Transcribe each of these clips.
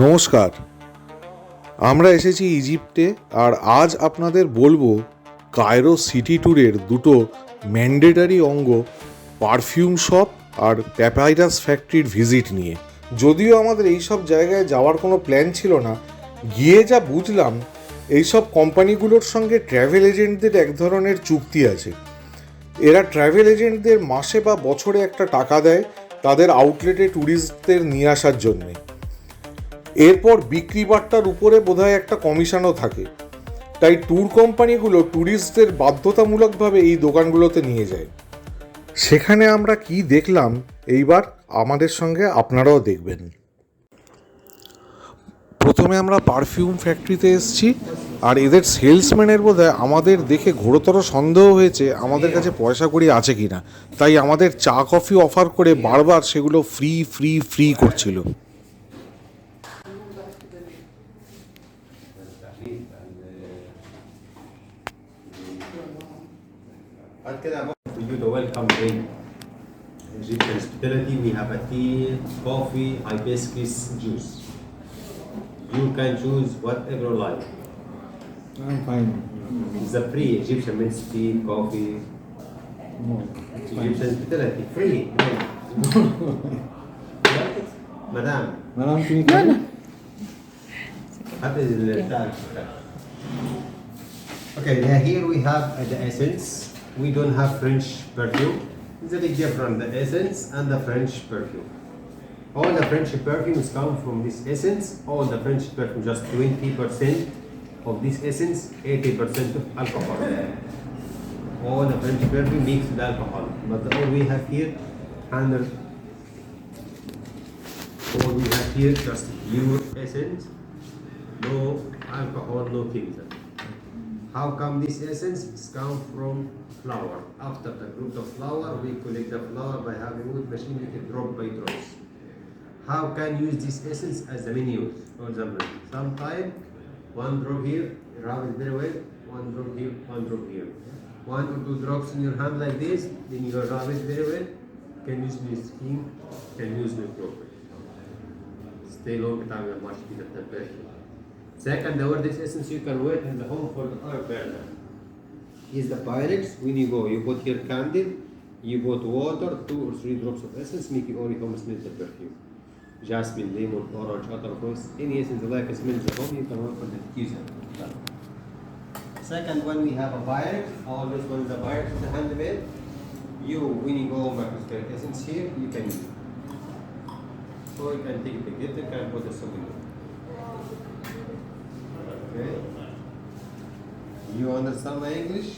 নমস্কার, আমরা এসেছি ইজিপ্টে। আর আজ আপনাদের বলবো কায়রো সিটি ট্যুরের দুটো ম্যান্ডেটারি অঙ্গ, পারফিউম শপ আর প্যাপাইরাস ফ্যাক্টরির ভিজিট নিয়ে। যদিও আমাদের এইসব জায়গায় যাওয়ার কোনো প্ল্যান ছিল না, গিয়ে যা বুঝলাম এইসব কোম্পানিগুলোর সঙ্গে ট্র্যাভেল এজেন্টদের এক ধরনের চুক্তি আছে। এরা ট্র্যাভেল এজেন্টদের মাসে বা বছরে একটা টাকা দেয় তাদের আউটলেটে ট্যুরিস্টদের নিয়ে আসার জন্যে। এরপর বিক্রি বাট্টার উপরে বোধহয় একটা কমিশনও থাকে। তাই ট্যুর কোম্পানিগুলো ট্যুরিস্টদের বাধ্যতামূলকভাবে এই দোকানগুলোতে নিয়ে যায়। সেখানে আমরা কি দেখলাম এইবার আমাদের সঙ্গে আপনারাও দেখবেন। প্রথমে আমরা পারফিউম ফ্যাক্টরিতে এসেছি, আর এদের সেলসম্যানের বোধহয় আমাদের দেখে ঘোরতর সন্দেহ হয়েছে আমাদের কাছে পয়সা কড়ি আছে কিনা, তাই আমাদের চা কফি অফার করে বারবার সেগুলো ফ্রি ফ্রি ফ্রি করছিল। We do the welcome drink. Egyptian hospitality, we have a tea, coffee, hibiscus juice. You can choose whatever you like. I'm fine. It's a free Egyptian means tea, coffee. No. Egyptian hospitality, free. Madam, Madam, can you come? هذا التاج. Okay, here we have the essence. We don't have French perfume. It's a bit different, the essence and the French perfume. All the French perfumes come from this essence. All the French perfume, just 20% of this essence, 80% of alcohol. All the French perfume mixed with alcohol. But all we have here, 100. All we have here, just pure essence, no alcohol, no chemical. How come this essence? It's come from flower. After the root of flower, we collect the flower by having wood machine, we can drop by drops. How can you use this essence as a menu? For example, sometime one drop here, rub it very well, one drop here, one drop here. 1 or 2 drops in your hand like this, then you rub it very well, can use my skin, can use my properly. Stay long time and much better temperature. Second, the word this essence you can wear in the home for the oil burner. Is the Pyrex. When you go, you put here candle, you put water, 2 or 3 drops of essence, make your home smell the perfume. Jasmine, lemon, orange, other fruits, any essence like a smell the home, you can work on the diffuser. Second one, we have a Pyrex. Always one is the Pyrex with the handmade. You, when you go over to essence here, you can use it. So you can take the gift, you can put the something. Okay. You understand my English?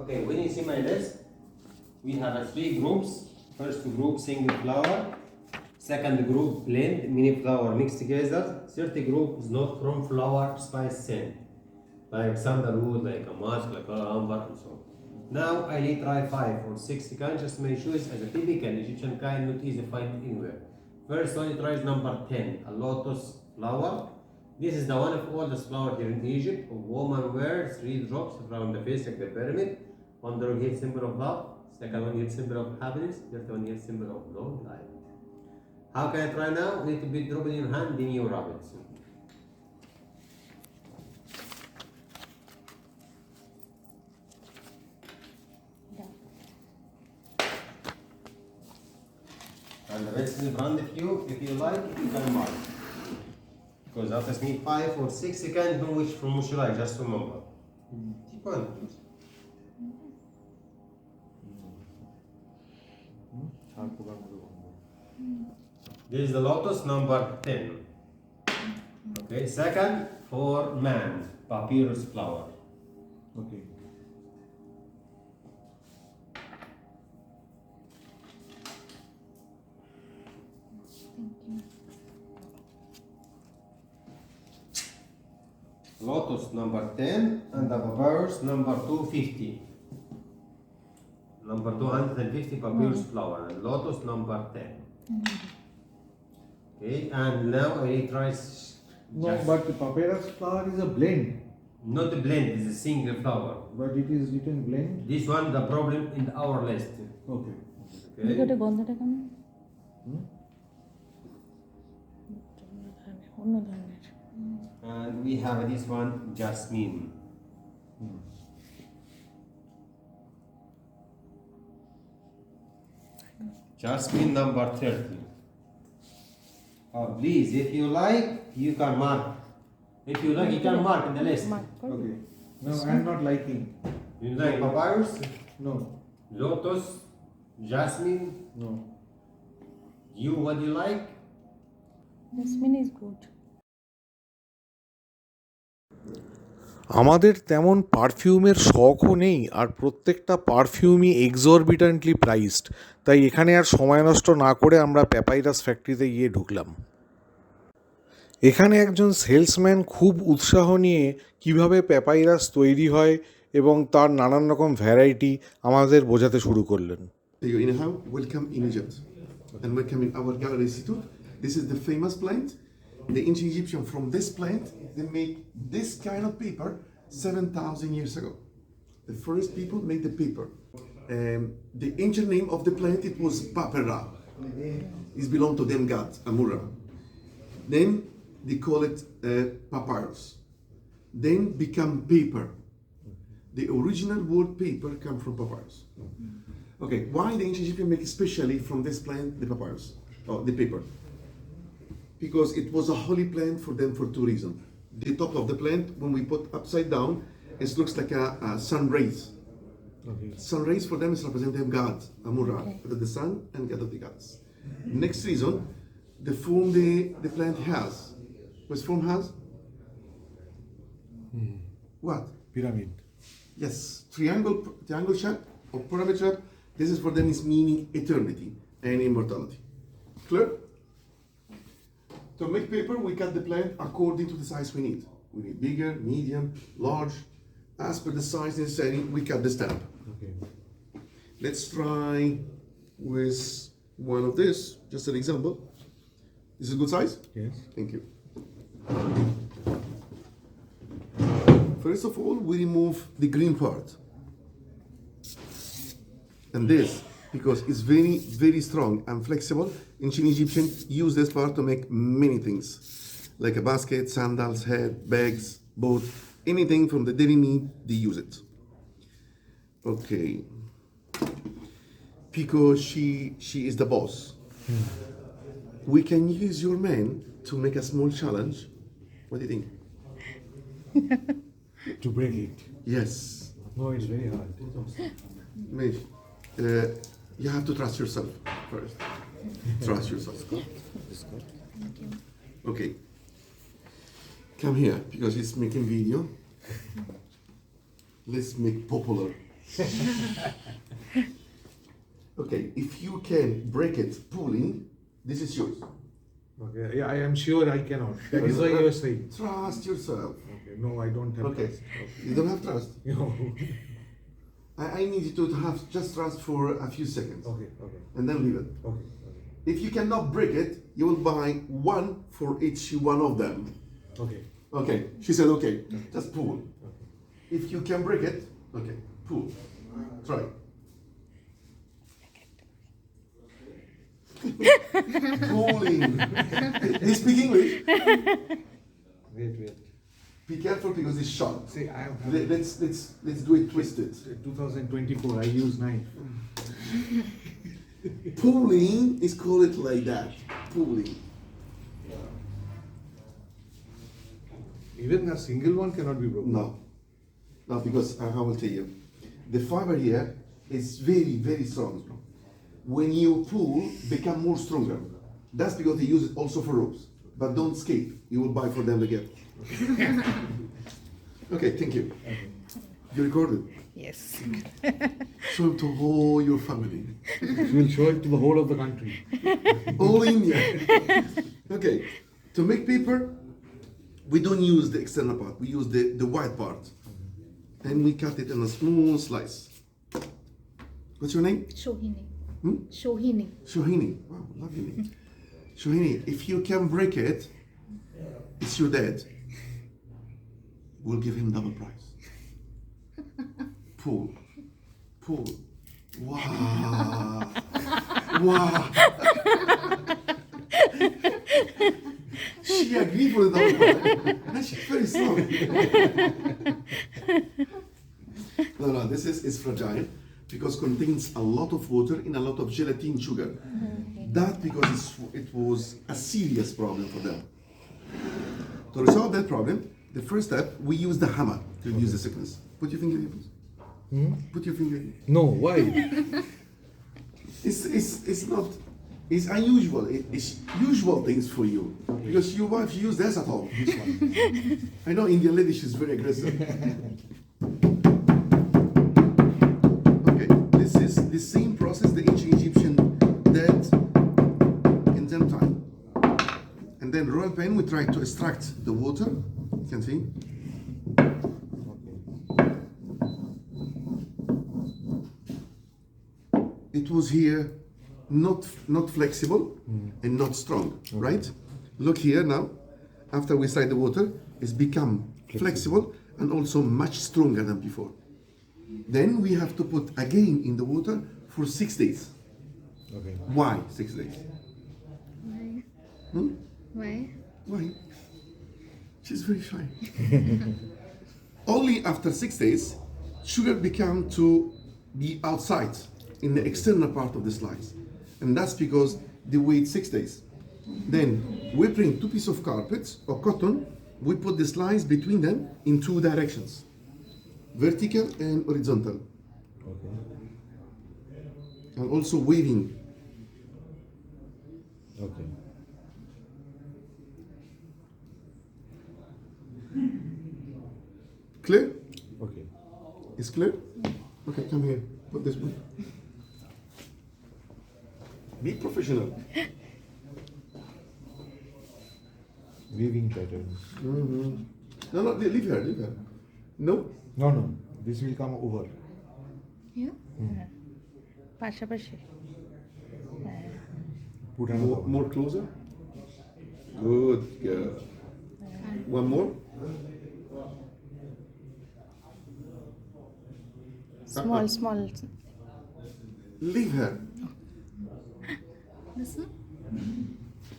Okay, when you see my list, we have 3 groups. First group single flower, second group blend, many flower mixed together. Third group is not from flower, spice scent, like sandalwood, like a musk, like a amber, and so on. Now I will try 5 or 6 kinds, just my choice as a typical Egyptian kind, not easy to find anywhere. First one, try is number 10, a lotus flower. This is the one of oldest flower here in Egypt. A woman wears 3 drops around the face like the pyramid. One drop here symbol of love, second one here symbol of happiness, third one here symbol of long life. How can I try now? You need to be drop in your hand, then you rub it. And the rest in front of you, if you like, you can mark. Because after me 5 or 6, you can't know which from which you like, just remember. Keep on, please. This is the lotus number 10. Okay, second for man, papyrus flower. Okay. Lotus number 10 and the papyrus number 250. Number 250 papyrus flower and lotus number 10. Okay, and now I will try No, but the papyrus flower is a blend. Not a blend, it's a single flower. But it is written blend. This one, the problem in our list. Okay. Okay? এটা গন্ধটা কেমন অন্য ধরনের And we have this one, jasmine. Jasmine number 30. Please, if you like, you can mark. If you like, you can mark in the list. Mark করো Okay. No, I am not liking. You like papyrus, No. lotus, jasmine. No. You, what do you like? jasmine is good আমাদের তেমন পারফিউমের শখও নেই, আর প্রত্যেকটা পারফিউমই এক্সরবিট্যান্টলি priced, তাই এখানে আর সময় নষ্ট না করে আমরা প্যাপাইরাস ফ্যাক্টরিতে গিয়ে ঢুকলাম। এখানে একজন সেলসম্যান খুব উৎসাহ নিয়ে কিভাবে প্যাপাইরাস তৈরি হয় এবং তার নানান রকম ভ্যারাইটি আমাদের বোঝাতে শুরু করলেন। You anyhow, welcome in Egypt and welcome in our gallery institute. This is the famous plant. The ancient Egyptian from this plant, they make this kind of paper 7,000 years ago. The first people made the paper. The ancient name of the plant, it was Papyrus. It belonged to them god, Amura. Then they call it Papyrus. Then become paper. The original word paper come from Papyrus. Okay, why the ancient Egyptian make especially from this plant the papyrus, or the paper? Because it was a holy plant for them for two reasons. The top of the plant, when we put upside down, it looks like a sun rays. Okay. Sun rays for them is representing God, Amura, the sun and God of the gods. Next reason, the form the plant has. What form has? What? Pyramid. Yes, triangle shape or pyramid shape. This is for them is meaning eternity and immortality. Clear? To make paper, we cut the plant according to the size we need. We need bigger, medium, large. As per the size necessary, we cut the stamp. Okay. Let's try with one of this, just an example. This is good size? Yes. Thank you. First of all, we remove the green part. And this, because it's very, very strong and flexible, ancient Egyptian use this part to make many things, like a basket, sandals, head, bags, boat, anything from the daily need, they use it. Okay. Because she is the boss. We can use your man to make a small challenge. What do you think? To break it. Yes. No, it's very hard. Maybe. You have to trust yourself first. Trust yourself. Okay. Come here because he's making video. Let's make popular. Okay, if you can break it pulling, this is yours. Okay. Yeah, I am sure I cannot. That is why you are saying. Trust yourself. Okay. No, I don't have. Okay. trust. You don't have trust. No. I need you to have just trust for a few seconds. Okay. Okay. And then leave it. Okay. Okay. If you cannot break it, you will buy one for each one of them. Okay. Okay. She said, okay, just pull. Okay. If you can break it, okay, pull. Try. Pulling. They speak English. Wait. Be careful because it's sharp. See, I am. Let's do it twisted. 2024. I use knife. Pulling is called it like that. Pulling. Even a single one cannot be broken. No, because I will tell you, the fiber here is very, very strong. When you pull, become more stronger. That's because they use it also for ropes. But don't escape. You will buy for them again. Okay, thank you. You recorded. yes Show it to all your family. We'll show it to the whole of the country. All India. Okay, to make paper, we don't use the external part. We use the white part. And we cut it in a small slice. What's your name? Sohini Hmm? Sohini Shohini. Wow, lovely name. Shohini, if you can break it, it's your dad, we'll give him double price. Pull. Wow. Wow. She agreed for the double price. And she's very strong. No, this is fragile because contains a lot of water and a lot of gelatin sugar. That because it was a serious problem for them. To resolve that problem, the first step, we use the hammer to reduce the sickness. Put your finger here, please. Put your finger here. No, why? It's not, it's unusual. It's usual things for you. Because your wife use this at all. This one. I know Indian lady, she's very aggressive. Okay, this is the same process the ancient Egyptian did in them time. And then royal pen, we try to extract the water. You can see. It was here not flexible and not strong, right? Look here now. After we extract the water, it's become flexible and also much stronger than before. Then we have to put again in the water for 6 days. Okay. Why 6 days? Why? Hmm? Why? Why? She's very shy. Only after 6 days, sugar become to be outside in the external part of the slice. And that's because they wait 6 days. Then we bring 2 pieces of carpet or cotton, we put the slice between them in 2 directions, vertical and horizontal. Okay. And also waving. Okay. Clear? Okay. Is clear? Okay, come here. Put this one. Be professional. Weaving patterns. No, leave her, leave her. No? No. This will come over. Yeah? পাশাপাশি Put another More, one. more closer. Good girl. One more. small Leave her. This one?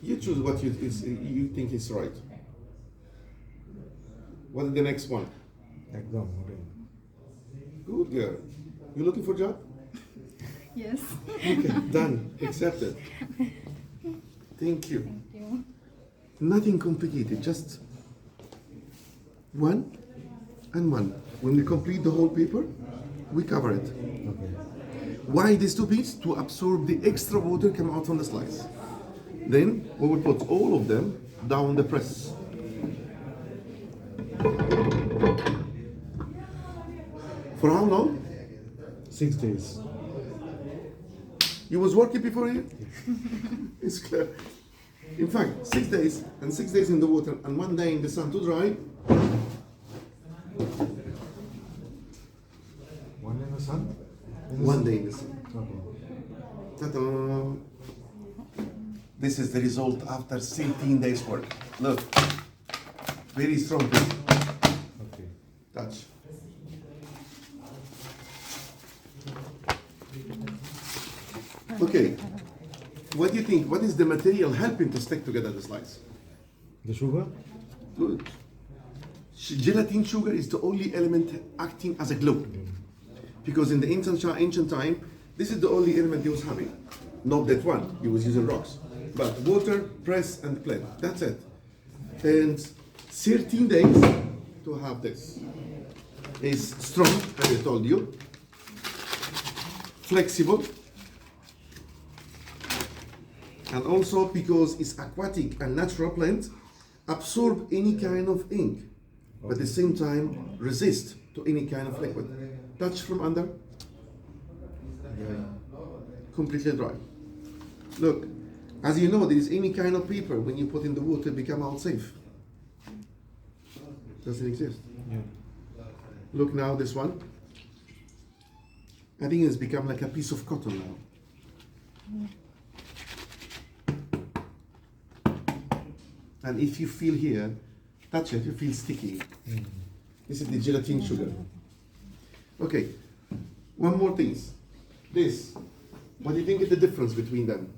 You choose what you think is right. What is the next one? একদম ওটাই। Good girl. You looking for a job? Yes. Okay, done. Accepted. Thank you. Thank you. Nothing complicated, just one and one. When we complete the whole paper, we cover it. Okay. Why these 2 pieces? To absorb the extra water come out from the slice. Then we will put all of them down the press. For how long? 6 days. You was working before here? It's clear. In fact, 6 days and 6 days in the water and 1 day in the sun to dry. One in the sun? 1 day in the sun. Okay. Ta-da! This is the result after 17 days work. Look, very strong. Okay. Touch. Okay, what do you think? What is the material helping to stick together the slice? The sugar? Good. Gelatin sugar is the only element acting as a glue. Because in the ancient time, this is the only element he was having. Not that one, he was using rocks. But water, press, and blend. That's it. And 13 days to have this. Is strong, as I told you. Flexible. And also because it's aquatic and natural plant, absorb any kind of ink, but at the same time resist to any kind of liquid. Touch from under. Completely dry. Look, as you know, there is any kind of paper when you put in the water become out safe. Doesn't exist. Yeah. Look now, this one. I think it's become like a piece of cotton now. And if you feel here, touch it, you feel sticky. This is the gelatin sugar. Okay, one more thing. This, what do you think is the difference between them?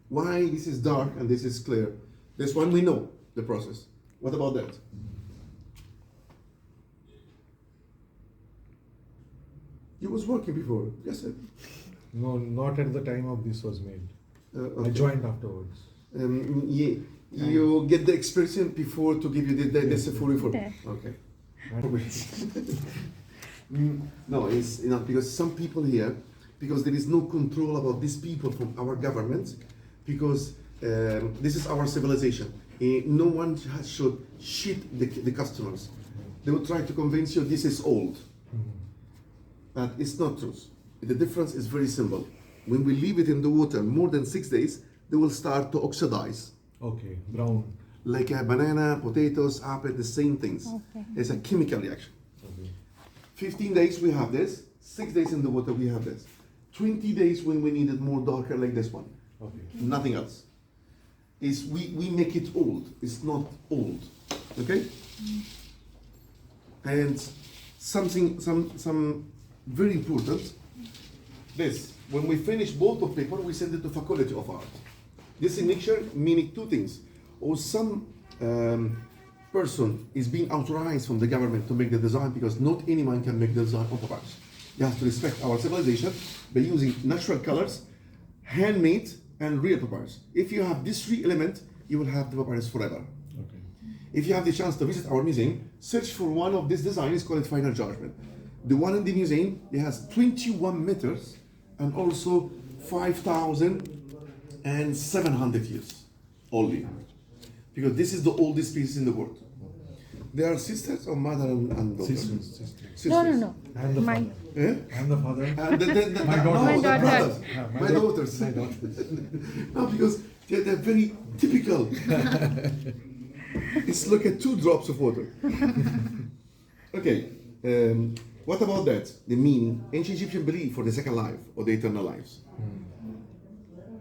Why this is dark and this is clear? This one we know the process. What about that? You was working before, yes sir. No, not at the time of this was made. I Okay. joined afterwards. Yeah, you get the experience before to give you the full for. Yeah. Okay. No, it's because some people here, because there is no control about these people from our government, because this is our civilization. No one should cheat the customers. They will try to convince you this is old, but it's not true. The difference is very simple. When we leave it in the water more than 6 days, they will start to oxidize. Okay, brown. Like a banana, potatoes, apple, the same things. Okay. It's a chemical reaction. Okay. 15 days we have this, 6 days in the water we have this. 20 days when we need it more darker like this one. Okay. Nothing else. Is we make it old. It's not old. Okay? And some very important. This, when we finish both of paper, we send it to Faculty of Art. This signature meaning two things. Or some person is being authorized from the government to make the design, because not anyone can make the design on papyrus. You have to respect our civilization by using natural colors, handmade and real papyrus. If you have these three elements, you will have the papyrus forever. Okay. If you have the chance to visit our museum, search for one of these designs, call it Final Judgment. The one in the museum, it has 21 meters and also 5,700 years only. Because this is the oldest piece in the world. They are sisters or mother and daughter? Sisters. No. And the My, father. Eh? And the father. And My daughter. no, My the daughter. brothers. Yeah, My daughters. My daughter. No, because they're very typical. It's like a 2 drops of water. Okay, what about that? The meaning, ancient Egyptian belief for the second life or the eternal lives.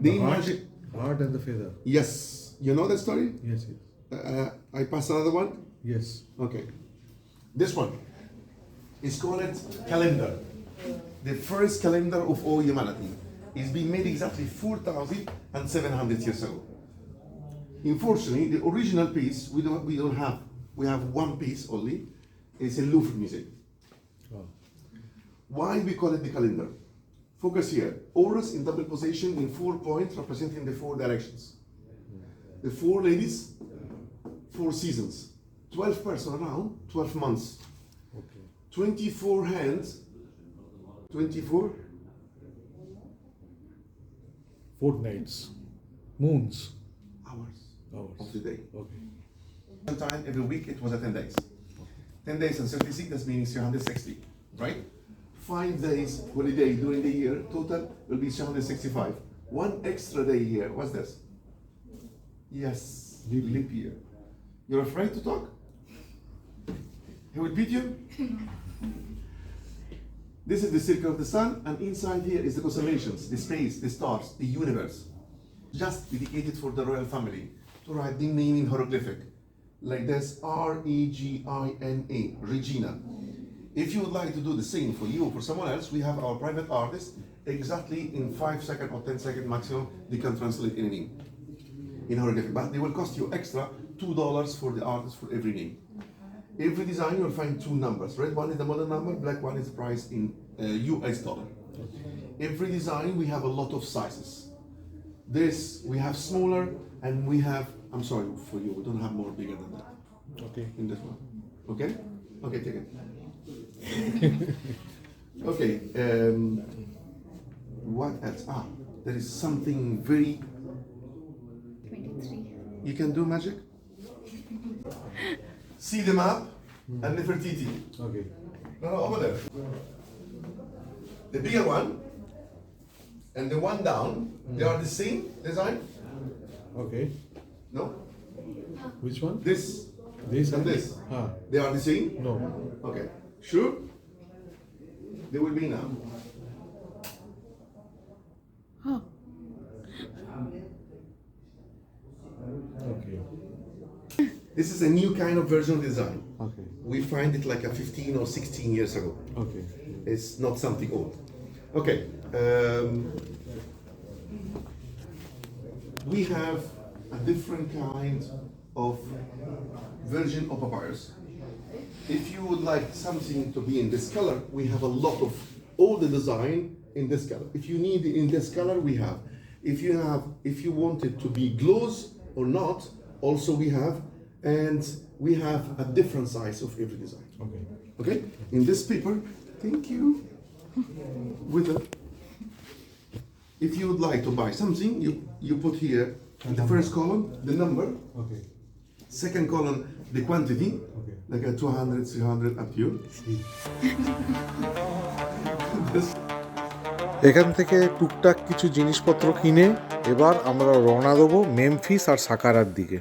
The They heart, imagine, heart and the feather. yes, you know that story? Yes, I pass another one? yes. Okay. This one is called calendar. The first calendar of all humanity. It's been made exactly 4,700 years ago. Unfortunately, the original piece we don't have. We have one piece only. It's in Louvre Museum. Oh. Why we call it the calendar? Focus here. Horus in double position in 4 points representing the 4 directions. The 4 ladies, 4 seasons. 12 person around, 12 months. Okay. 24 hands, 24 Fortnights. Moons. hours Hours. of the day. Okay. One time every week it was 10 days. 10 days and 36, that means 360, right? 5 days holiday during the year, total will be 365. 1 extra day here, what's this? Yes, leap year. You're afraid to talk? He will beat you? This is the circle of the sun, and inside here is the constellations, the space, the stars, the universe. Just dedicated for the royal family to write the name in hieroglyphic. Like this, R-E-G-I-N-A, Regina. If you would like to do the same for you or for someone else, we have our private artist, exactly in 5 seconds or 10 seconds maximum, they can translate any name in hieroglyphic. But they will cost you extra $2 for the artist for every name. Every design you will find 2 numbers. Red one is the model number, black one is the price in US dollar. Every design we have a lot of sizes. This we have smaller, and we have, I'm sorry for you, we don't have more bigger than that Okay. in this one. Okay? Okay, take it. Okay, what else? There is something very, 23. you can do magic? See the map and Nefertiti. Okay. No, over there. The bigger one and the one down, they are the same design? Okay. No? Which one? This This and this. They are the same? No. Okay. Sure? They will be now. oh, Okay. This is a new kind of version design. Okay. We find it like a 15 or 16 years ago. Okay. It's not something old. Okay. We have a different kind of version of papyrus. If you would like something to be in this color, we have a lot of all the design in this color. If you need it in this color, we have. If you want it to be gloss or not, also we have, and we have a different size of every design. Okay. Okay? In this paper, thank you. With a, if you would like to buy something, you put here in the first column the number, Okay. second column the quantity, Okay. like a 200, 300 up to you. This এখান থেকে টুকটাক কিছু জিনিসপত্র কিনে এবার আমরা রওনা দেবো মেমফিস আর সাকারার দিকে।